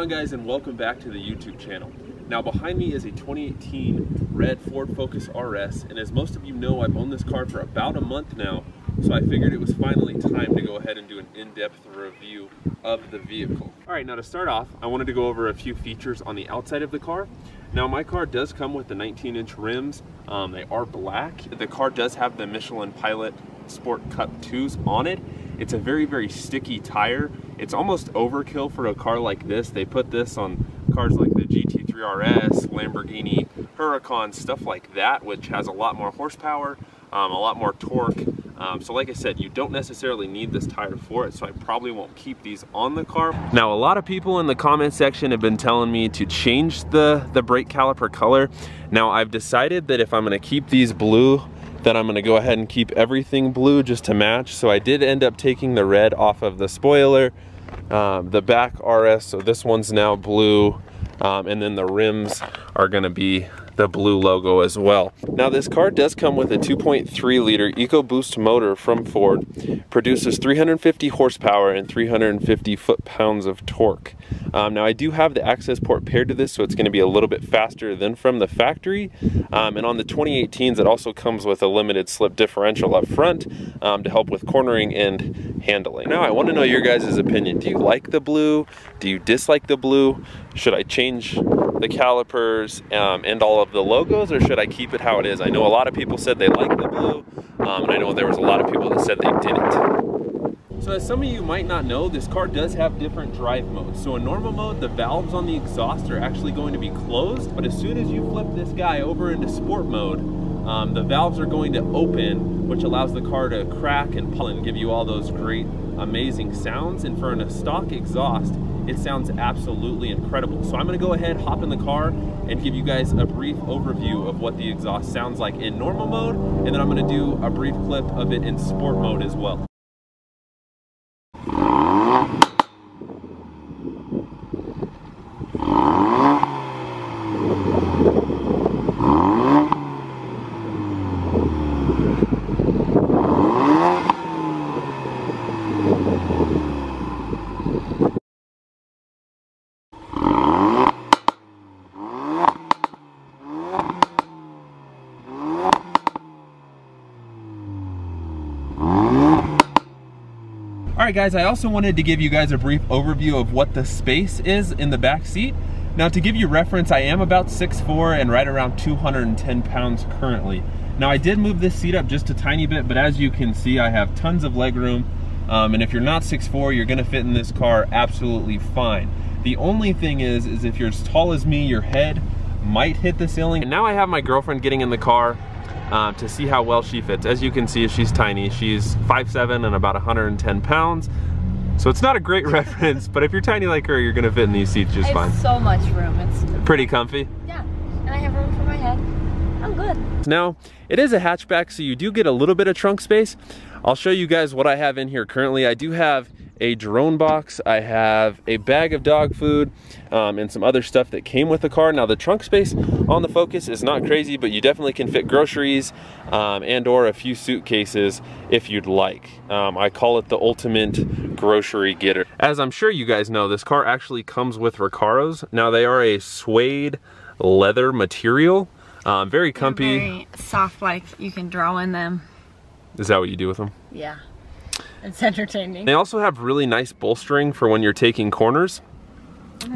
guys, and welcome back to the YouTube channel. Now behind me is a 2018 red Ford Focus RS, and as most of you know, I've owned this car for about a month now, so I figured it was finally time to go ahead and do an in-depth review of the vehicle. Alright, now to start off, I wanted to go over a few features on the outside of the car. Now my car does come with the 19-inch rims. They are black. The car does have the Michelin Pilot Sport Cup 2s on it. It's a very, very sticky tire. It's almost overkill for a car like this. They put this on cars like the GT3 RS, Lamborghini Huracan, stuff like that, which has a lot more horsepower, a lot more torque. So like I said, you don't necessarily need this tire for it, so I probably won't keep these on the car. Now, a lot of people in the comment section have been telling me to change the brake caliper color. Now, I've decided that if I'm gonna keep these blue, that I'm gonna go ahead and keep everything blue just to match. So I did end up taking the red off of the spoiler, the back RS, so this one's now blue, and then the rims are gonna be the blue logo as well. Now this car does come with a 2.3 liter EcoBoost motor from Ford, produces 350 horsepower and 350 foot-pounds of torque. Now I do have the access port paired to this, so it's gonna be a little bit faster than from the factory. And on the 2018s, it also comes with a limited slip differential up front to help with cornering and handling. Now I wanna know your guys' opinion. Do you like the blue? Do you dislike the blue? Should I change the calipers and all of the logos, or should I keep it how it is? I know a lot of people said they like the blue, and I know there was a lot of people that said they didn't. So as some of you might not know, this car does have different drive modes. So in normal mode, the valves on the exhaust are actually going to be closed, but as soon as you flip this guy over into sport mode, the valves are going to open, which allows the car to crack and pull and give you all those great, amazing sounds. And for a stock exhaust, it sounds absolutely incredible. So I'm gonna go ahead, hop in the car, and give you guys a brief overview of what the exhaust sounds like in normal mode, and then I'm gonna do a brief clip of it in sport mode as well. Alright guys, I also wanted to give you guys a brief overview of what the space is in the back seat. Now to give you reference, I am about 6'4" and right around 210 pounds currently. Now I did move this seat up just a tiny bit, but as you can see, I have tons of leg room. And if you're not 6'4", you're gonna fit in this car absolutely fine. The only thing is if you're as tall as me, your head might hit the ceiling. And now I have my girlfriend getting in the car to see how well she fits. As you can see, she's tiny. She's 5'7" and about 110 pounds. So it's not a great reference, but if you're tiny like her, you're gonna fit in these seats just fine. So much room. It's pretty comfy. Yeah, and I have room for my head. I'm good. Now, it is a hatchback, so you do get a little bit of trunk space. I'll show you guys what I have in here currently. I do have a drone box, I have a bag of dog food, and some other stuff that came with the car. Now the trunk space on the Focus is not crazy, but you definitely can fit groceries and or a few suitcases if you'd like. I call it the ultimate grocery getter. As I'm sure you guys know, this car actually comes with Recaros. Now they are a suede leather material, very comfy. They're very soft, like you can draw in them. Is that what you do with them? Yeah. It's entertaining. They also have really nice bolstering for when you're taking corners.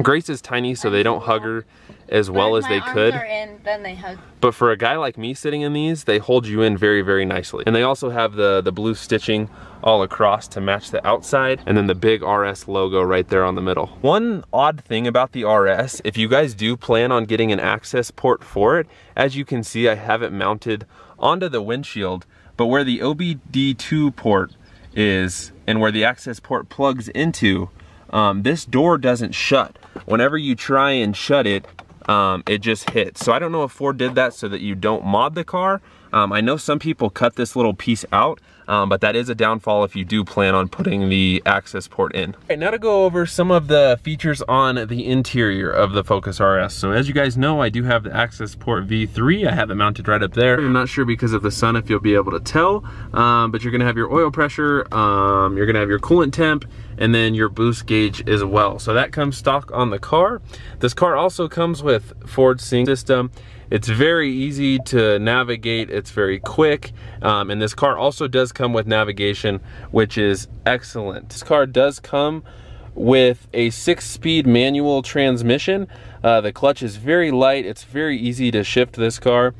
Grace is tiny, so they don't hug her as well as they could. Are in, then they hug. But for a guy like me sitting in these, they hold you in very, very nicely. And they also have the blue stitching all across to match the outside, and then the big RS logo right there on the middle. One odd thing about the RS, if you guys do plan on getting an access port for it, as you can see, I have it mounted onto the windshield, but where the OBD2 port is and where the access port plugs into, this door doesn't shut. Whenever you try and shut it, it just hits. So I don't know if Ford did that so that you don't mod the car. I know some people cut this little piece out. but that is a downfall if you do plan on putting the access port in. All right, now to go over some of the features on the interior of the Focus RS. So as you guys know, I do have the access port V3. I have it mounted right up there. I'm not sure because of the sun if you'll be able to tell, but you're gonna have your oil pressure, you're gonna have your coolant temp, and then your boost gauge as well. So that comes stock on the car. This car also comes with Ford Sync system. It's very easy to navigate, it's very quick, and this car also does come with navigation, which is excellent. This car does come with a 6-speed manual transmission. The clutch is very light, it's very easy to shift this car.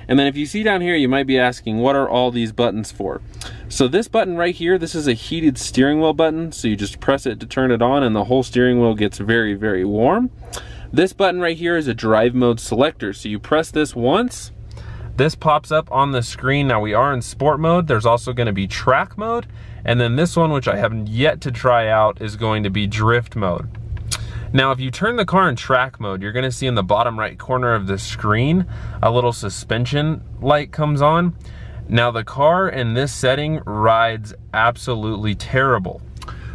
And then if you see down here, you might be asking, what are all these buttons for? So this button right here, this is a heated steering wheel button, so you just press it to turn it on and the whole steering wheel gets very, very warm. This button right here is a drive mode selector, so you press this once, this pops up on the screen. Now we are in sport mode, there's also going to be track mode, and then this one, which I haven't yet to try out, is going to be drift mode. Now if you turn the car in track mode, you're going to see in the bottom right corner of the screen a little suspension light comes on. Now the car in this setting rides absolutely terrible.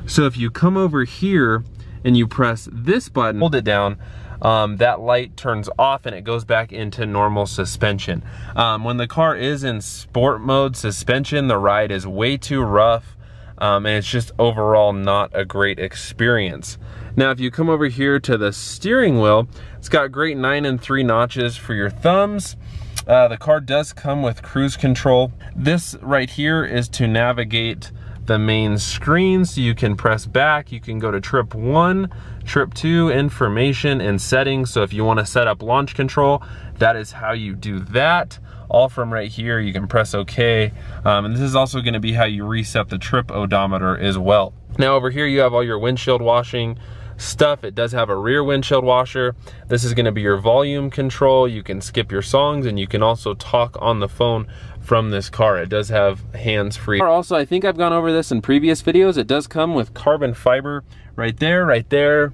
So if you come over here and you press this button, hold it down, that light turns off and it goes back into normal suspension. When the car is in sport mode suspension, the ride is way too rough, and it's just overall not a great experience. Now if you come over here to the steering wheel, it's got great 9 and 3 notches for your thumbs. The car does come with cruise control. This right here is to navigate the main screen, so you can press back, you can go to trip 1, trip 2, information and settings. So if you want to set up launch control, that is how you do that. All from right here, you can press OK. And this is also going to be how you reset the trip odometer as well. Now over here you have all your windshield washing stuff. It does have a rear windshield washer. This is going to be your volume control. You can skip your songs and you can also talk on the phone from this car. It does have hands-free. Also, I think I've gone over this in previous videos. It does come with carbon fiber right there,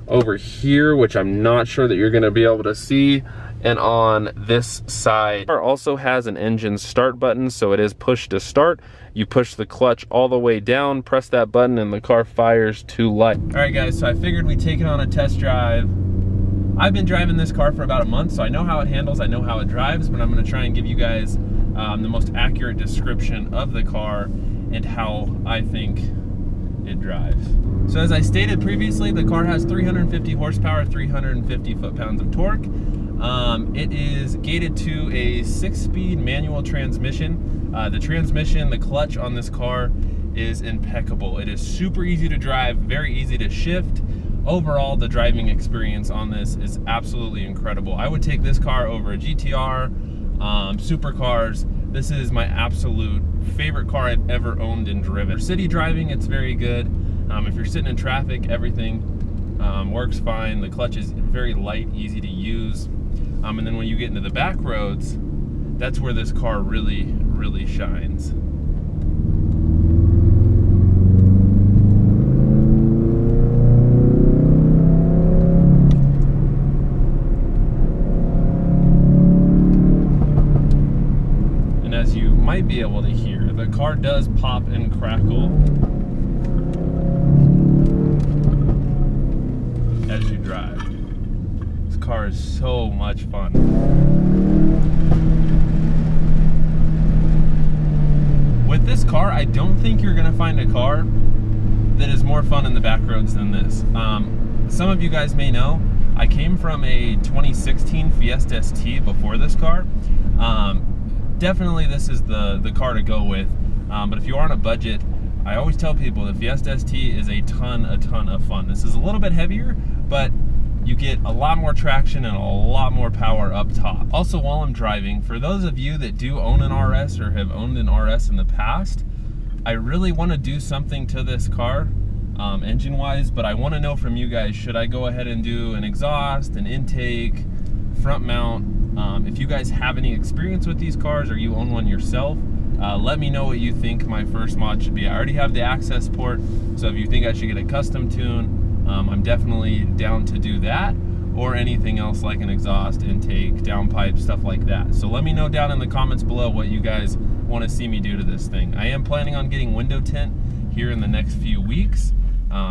over here, which I'm not sure that you're going to be able to see, and on this side. The car also has an engine start button, so it is push to start. You push the clutch all the way down, press that button, and the car fires to life. All right guys, so I figured we'd take it on a test drive. I've been driving this car for about a month, so I know how it handles, I know how it drives, but I'm gonna try and give you guys the most accurate description of the car and how I think it drives. So as I stated previously, the car has 350 horsepower, 350 foot-pounds of torque. It is gated to a 6-speed manual transmission. The transmission, the clutch on this car is impeccable. It is super easy to drive, very easy to shift. Overall, the driving experience on this is absolutely incredible. I would take this car over a GTR, supercars. This is my absolute favorite car I've ever owned and driven. For city driving, it's very good. If you're sitting in traffic, everything works fine. The clutch is very light, easy to use. And then when you get into the back roads, that's where this car really, really shines. And as you might be able to hear, the car does pop and crackle as you drive. This car is so much fun. With this car, I don't think you're gonna find a car that is more fun in the back roads than this. Some of you guys may know, I came from a 2016 Fiesta ST before this car. Definitely this is the car to go with, but if you are on a budget, I always tell people the Fiesta ST is a ton of fun. This is a little bit heavier, but you get a lot more traction and a lot more power up top. Also, while I'm driving, for those of you that do own an RS or have owned an RS in the past, I really want to do something to this car engine-wise, but I want to know from you guys, should I go ahead and do an exhaust, an intake, front mount? If you guys have any experience with these cars or you own one yourself, let me know what you think my first mod should be. I already have the access port, so if you think I should get a custom tune, I'm definitely down to do that, or anything else like an exhaust, intake, downpipe, stuff like that. So let me know down in the comments below what you guys want to see me do to this thing. I am planning on getting window tint here in the next few weeks,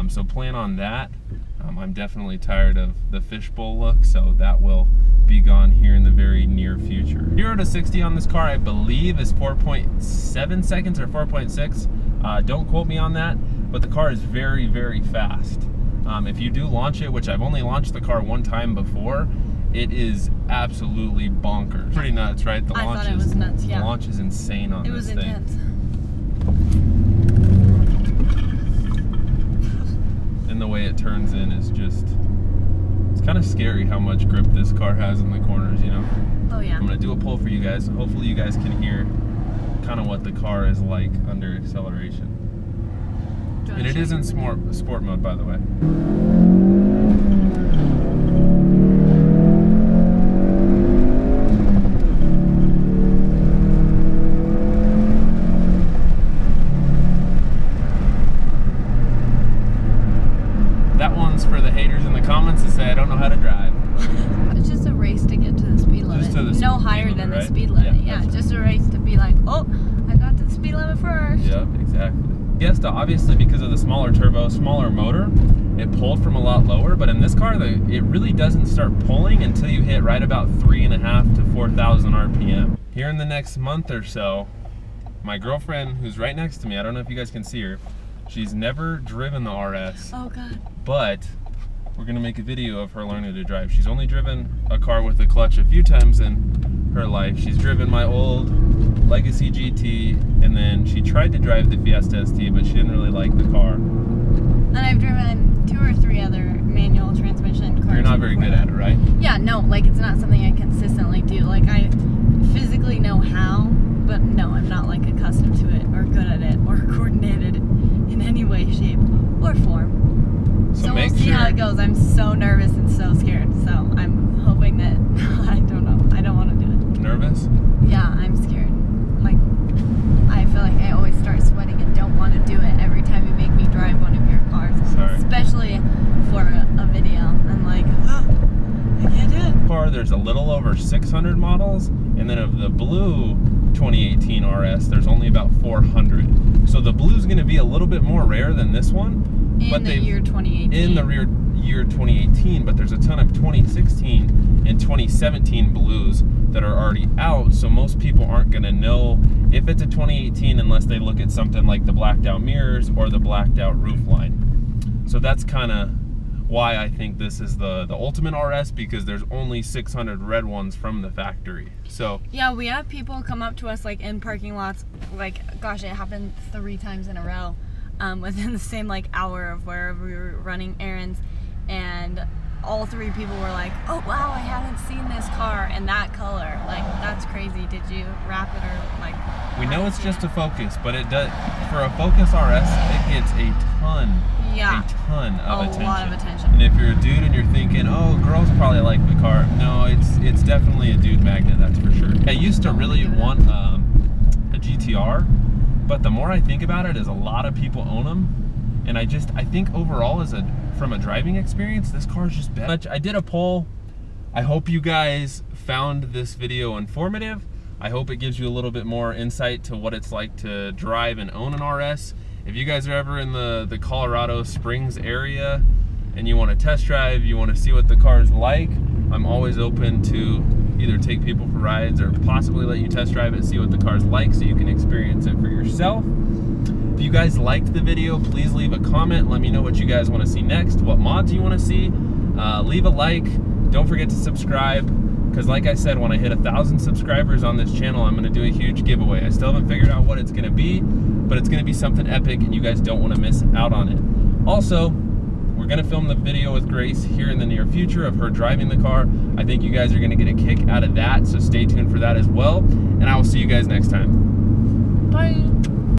so plan on that. I'm definitely tired of the fishbowl look, so that will be gone here in the very near future. 0 to 60 on this car, I believe, is 4.7 seconds or 4.6. Don't quote me on that, but the car is very, very fast. If you do launch it, which I've only launched the car one time before, it is absolutely bonkers. Pretty nuts, right? I thought it was nuts, yeah. The launch is insane on this thing. It was intense. And the way it turns in is just, it's kind of scary how much grip this car has in the corners, you know? Oh yeah. I'm gonna do a poll for you guys. Hopefully you guys can hear kind of what the car is like under acceleration. And it is in sport mode, by the way. That one's for the haters in the comments to say I don't know how to drive. It's just a race to get to the speed limit. Just to the no speed higher limit, than right? the speed limit. Yeah, that's just a race to be like, oh, I got to the speed limit first. Yep, exactly. Fiesta, obviously, because of the smaller turbo, smaller motor, it pulled from a lot lower, but in this car, it really doesn't start pulling until you hit right about 3.5 to 4,000 RPM. Here in the next month or so, my girlfriend, who's right next to me, I don't know if you guys can see her, she's never driven the RS. Oh God. But we're gonna make a video of her learning to drive. She's only driven a car with a clutch a few times in her life. She's driven my old Legacy GT, and then she tried to drive the Fiesta ST, but she didn't really like the car. And I've driven 2 or 3 other manual transmission cars. You're not very good at it, right? Yeah, no, like it's not something I consistently do. Like I physically know how, but no, I'm not like accustomed to it or good at it or coordinated in any way, shape, or form. So we'll see how it goes. I'm so nervous and so scared. So I'm hoping that, I don't know, I don't want to do it. Nervous? Yeah, I'm scared. Like, I feel like I always start sweating and don't want to do it every time you make me drive one of your cars. Sorry. Especially for a video. I'm like, oh, I can't do it. There's a little over 600 models, and then of the blue 2018 RS, there's only about 400. So the blue's going to be a little bit more rare than this one. In the year 2018. In the year 2018, but there's a ton of 2016 and 2017 blues that are already out, so most people aren't going to know if it's a 2018 unless they look at something like the blacked out mirrors or the blacked out roof line. So that's kind of why I think this is the ultimate RS, because there's only 600 red ones from the factory. So yeah, we have people come up to us like in parking lots, like, gosh, it happened 3 times in a row. Within the same like hour of where we were running errands, and all 3 people were like, oh wow, I haven't seen this car in that color. Like, that's crazy. Did you wrap it or like? We know it's just a Focus, but it does, for a Focus RS, it gets a ton of attention. A lot of attention. And if you're a dude and you're thinking, oh, girls probably like the car, no, it's definitely a dude magnet, that's for sure. I used to really want a GTR, but the more I think about it, is a lot of people own them, and I think overall, from a driving experience, this car is just better. I did a poll. I hope you guys found this video informative. I hope it gives you a little bit more insight to what it's like to drive and own an RS. If you guys are ever in the Colorado Springs area and you want to test drive, you want to see what the car is like, I'm always open to either take people for rides or possibly let you test drive it, see what the car's like so you can experience it for yourself. If you guys liked the video, please leave a comment. Let me know what you guys want to see next, what mods you want to see. Leave a like. Don't forget to subscribe, because like I said, when I hit 1,000 subscribers on this channel, I'm going to do a huge giveaway. I still haven't figured out what it's going to be, but it's going to be something epic, and you guys don't want to miss out on it. Also, we're going to film the video with Grace here in the near future of her driving the car. I think you guys are going to get a kick out of that, so stay tuned for that as well, and I will see you guys next time. Bye.